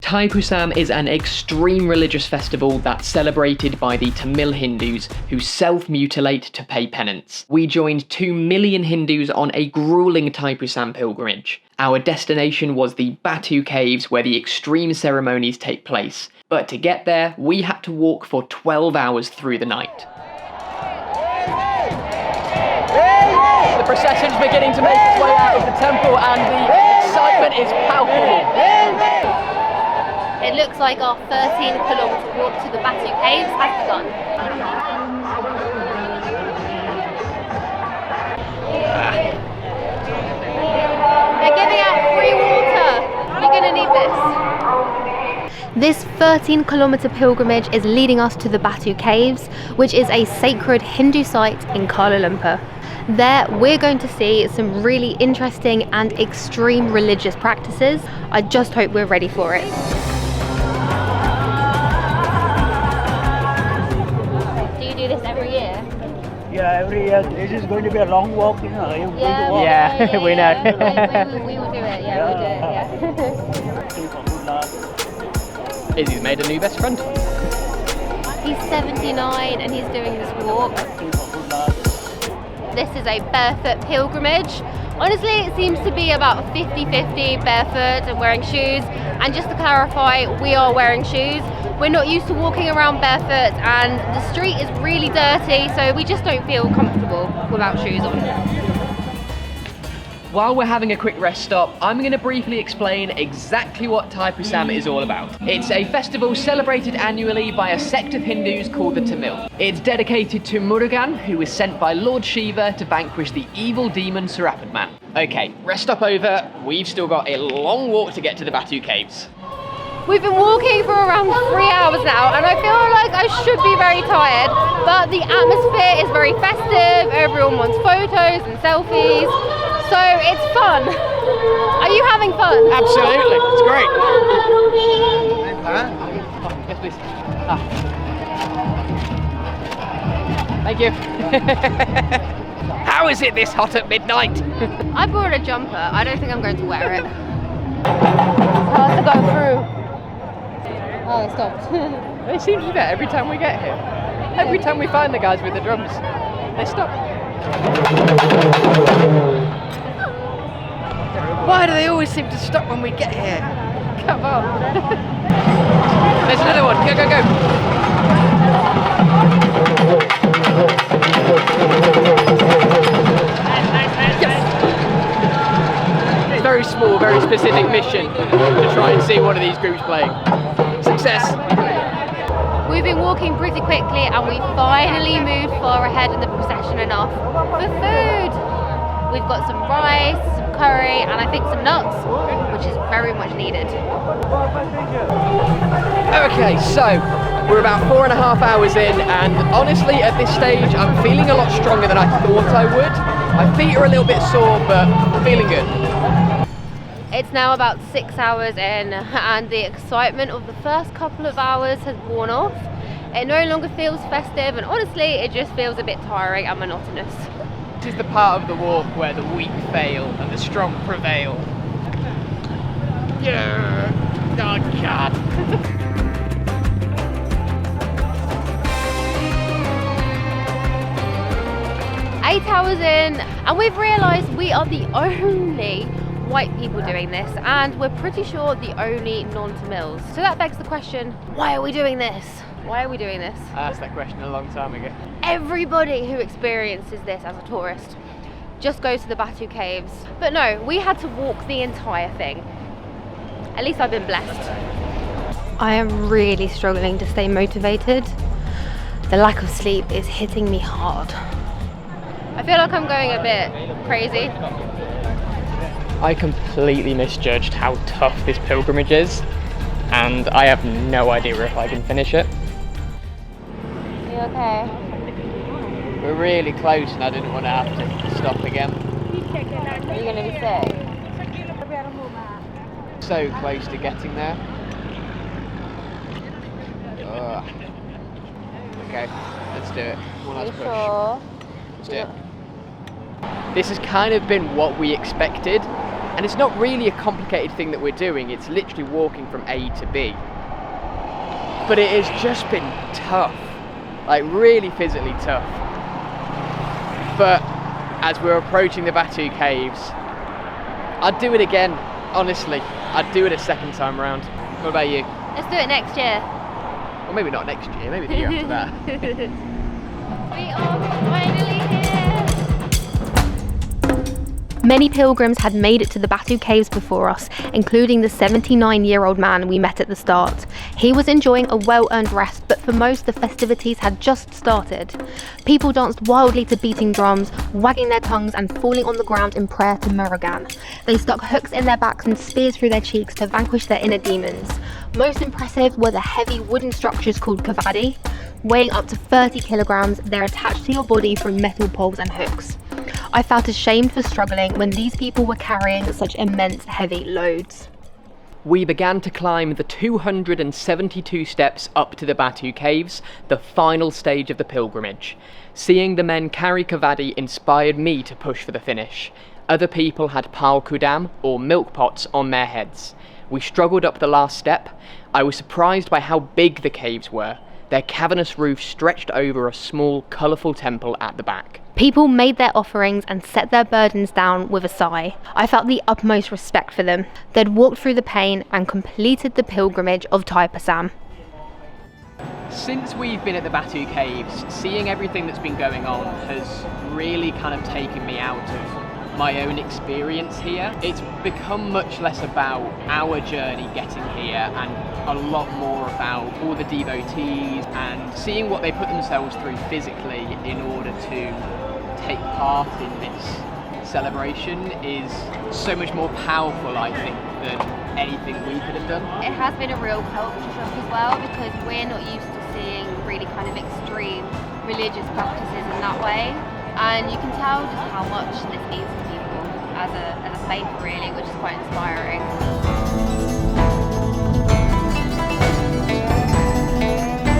Thaipusam is an extreme religious festival that's celebrated by the Tamil Hindus who self-mutilate to pay penance. We joined 2 million Hindus on a gruelling Thaipusam pilgrimage. Our destination was the Batu caves where the extreme ceremonies take place, but to get there we had to walk for 12 hours through the night. The procession's beginning to make its way out of the temple and the excitement is palpable. It looks like our 13-kilometre walk to the Batu caves has begun. They're giving out free water. You're going to need this. This 13-kilometre pilgrimage is leading us to the Batu caves, which is a sacred Hindu site in Kuala Lumpur. There we're going to see some really interesting and extreme religious practices. I just hope we're ready for it. Do you do this every year? Yeah, every year. This is going to be a long walk, you know. Yeah, we know. We will do it, we'll do it, Izzy's made a new best friend. He's 79 and he's doing this walk. This is a barefoot pilgrimage. Honestly, it seems to be about 50-50 barefoot and wearing shoes. And just to clarify, we are wearing shoes. We're not used to walking around barefoot and the street is really dirty, so we just don't feel comfortable without shoes on. While we're having a quick rest stop, I'm going to briefly explain exactly what Thaipusam is all about. It's a festival celebrated annually by a sect of Hindus called the Tamil. It's dedicated to Murugan, who was sent by Lord Shiva to vanquish the evil demon Surapadman. Okay, rest stop over. We've still got a long walk to get to the Batu caves. We've been walking for around 3 hours now and I feel like I should be very tired, but the atmosphere is very festive, everyone wants photos and selfies, so it's fun. Are you having fun? Absolutely, it's great. Yes, please. Thank you. How is it this hot at midnight? I brought a jumper, I don't think I'm going to wear it. It's hard to go through. Oh, it stopped. They seem to do that every time we get here. Every time we find the guys with the drums, they stop. Why do they always seem to stop when we get here? Come on. There's another one. Go, go, go. Yes. It's a very small, very specific mission to try and see one of these groups playing. Success! We've been walking pretty quickly and we finally moved far ahead in the procession enough for food. We've got some rice, some curry and I think some nuts, which is very much needed. Okay, so we're about 4.5 hours in and honestly at this stage I'm feeling a lot stronger than I thought I would. My feet are a little bit sore but I'm feeling good. It's now about 6 hours in and the excitement of the first couple of hours has worn off. It no longer feels festive and honestly it just feels a bit tiring and monotonous. This is the part of the walk where the weak fail and the strong prevail. Yeah. Oh God. 8 hours in and we've realised we are the only white people doing this and we're pretty sure the only non-Tamils. So that begs the question, why are we doing this? Why are we doing this? I asked that question a long time ago. Everybody who experiences this as a tourist just goes to the Batu caves. But no, we had to walk the entire thing. At least I've been blessed. I am really struggling to stay motivated. The lack of sleep is hitting me hard. I feel like I'm going a bit crazy. I completely misjudged how tough this pilgrimage is and I have no idea if I can finish it. You okay? We're really close and I didn't want to have to stop again. Are you going to be sick? So close to getting there. Ugh. Okay, let's do it. One last push. Sure? Let's do it. This has kind of been what we expected, And it's not really a complicated thing that we're doing, it's literally walking from A to B. But it has just been tough, like really physically tough. But as we're approaching the Batu caves, I'd do it again, honestly. I'd do it a second time around. What about you? Let's do it next year. Well, maybe not next year, maybe the year after that. We are finally here! Many pilgrims had made it to the Batu caves before us, including the 79-year-old man we met at the start. He was enjoying a well-earned rest, but for most the festivities had just started. People danced wildly to beating drums, wagging their tongues and falling on the ground in prayer to Murugan. They stuck hooks in their backs and spears through their cheeks to vanquish their inner demons. Most impressive were the heavy wooden structures called kavadi. Weighing up to 30 kilograms, they're attached to your body through metal poles and hooks. I felt ashamed for struggling when these people were carrying such immense heavy loads. We began to climb the 272 steps up to the Batu caves, the final stage of the pilgrimage. Seeing the men carry kavadi inspired me to push for the finish. Other people had pal kudam, or milk pots, on their heads. We struggled up the last step. I was surprised by how big the caves were. Their cavernous roof stretched over a small, colourful temple at the back. People made their offerings and set their burdens down with a sigh. I felt the utmost respect for them. They'd walked through the pain and completed the pilgrimage of Thaipusam. Since we've been at the Batu caves, seeing everything that's been going on has really kind of taken me out of my own experience here. It's become much less about our journey getting here and a lot more about all the devotees and seeing what they put themselves through physically in order to take part in this celebration is so much more powerful, I think, than anything we could have done. It has been a real culture shock as well, because we're not used to seeing really kind of extreme religious practices in that way. And you can tell just how much this means to people as a faith, really, which is quite inspiring.